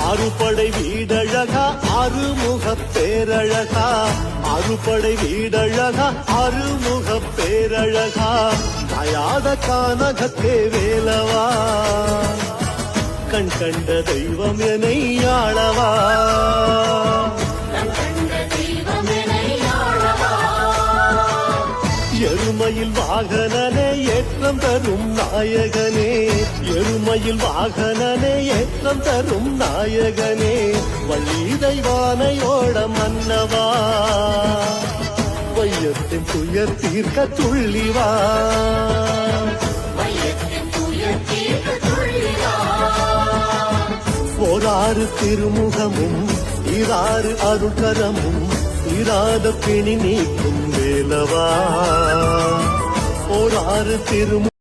ஆறுபடை வீடழகா ஆறுமுகப் பேரழகா ஆறுபடை வீடழகா ஆறுமுகப் பேரழகா மாயாத கானகத்தே வேலவா கண் கண்ட தெய்வம் என்னை ஆளவா எருமையில் வாகனனே ஏற்றம் தரும் நாயகனே எருமையில் வாகனனே ஏற்றம் தரும் நாயகனே வள்ளி தெய்வானையோட மன்னவா வையத்தின் துயர் தீர்க்க துள்ளிவா ஓராறு திருமுகமும் ஈராறு அருள்கரமும் தீராத பிணி நீக்கும் வேலவா ஓராறு திருமுகம்